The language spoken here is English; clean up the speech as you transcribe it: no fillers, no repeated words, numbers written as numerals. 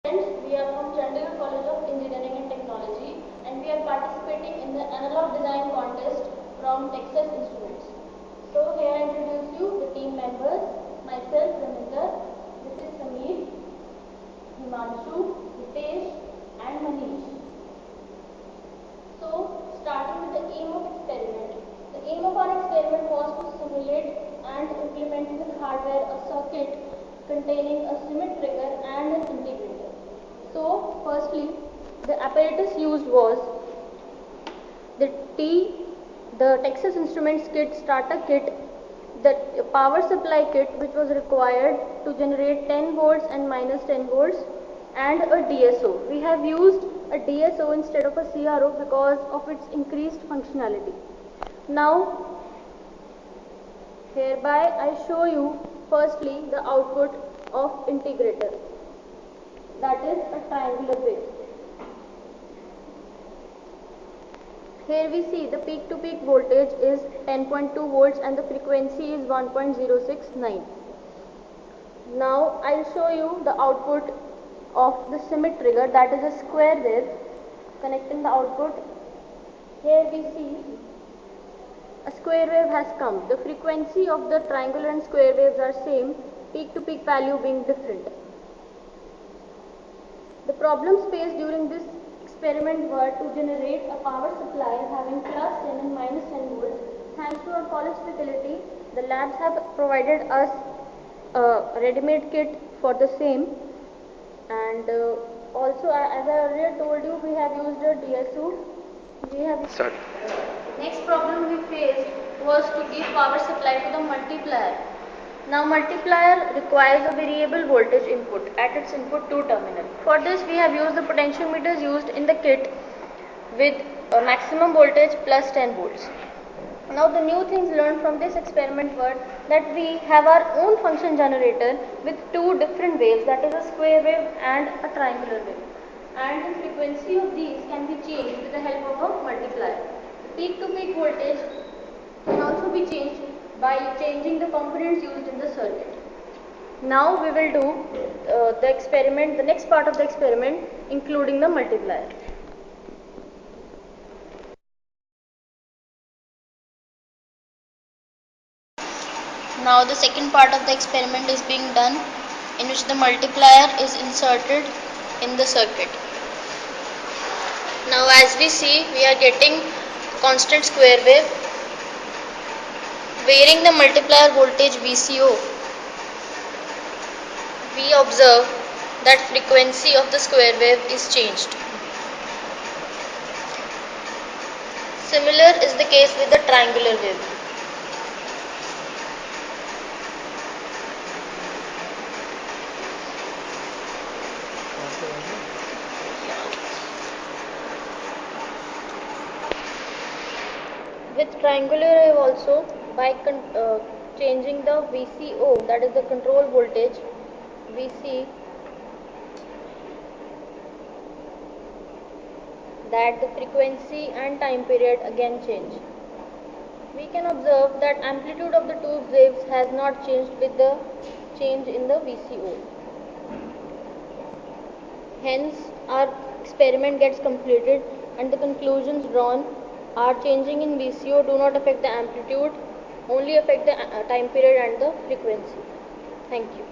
Friends, we are from Chandigarh College of Engineering and Technology and we are participating in the analog design contest from Texas Instruments. So here I introduce you the team members, myself Raminder, this is Sameer, Himanshu, Hitesh and Manish. So starting with the aim of experiment. The aim of our experiment was to simulate and implement with hardware a circuit containing a CIMIT trigger and an integrator. So, firstly, the apparatus used was the Texas Instruments kit, starter kit, the power supply kit which was required to generate 10 volts and minus 10 volts, and a DSO. We have used a DSO instead of a CRO because of its increased functionality. Now, hereby I show you firstly the output of integrator, that is a triangular wave. Here we see the peak to peak voltage is 10.2 volts and the frequency is 1.069. Now I'll show you the output of the CIMIT trigger, that is a square wave. Connecting the output, here we see a square wave has come. The frequency of the triangular and square waves are same, peak to peak value being different. The problems faced during this experiment were to generate a power supply having plus 10 and minus 10 volts. Thanks to our college faculty, the labs have provided us a ready-made kit for the same, and also as I earlier told you, we have used a DSO. Next problem we faced was to give power supply to the multiplier. Now multiplier requires a variable voltage input at its input 2 terminal. For this we have used the potentiometers used in the kit with a maximum voltage plus 10 volts. Now the new things learned from this experiment were that we have our own function generator with two different waves, that is a square wave and a triangular wave. And the frequency of these can be changed with the help of a multiplier. The peak to peak voltage can also be changed by changing the components used in the circuit. Now we will do the experiment, the next part of the experiment, including the multiplier. Now the second part of the experiment is being done, in which the multiplier is inserted in the circuit. Now as we see, we are getting constant square wave. Varying the multiplier voltage VCO, we observe that frequency of the square wave is changed. Similar is the case with the triangular wave. With triangular wave also, by changing the VCO, that is the control voltage, we see that the frequency and time period again change. We can observe that amplitude of the tube waves has not changed with the change in the VCO. Hence, our experiment gets completed and the conclusions drawn are changing in VCO do not affect the amplitude, only affect the time period and the frequency. Thank you.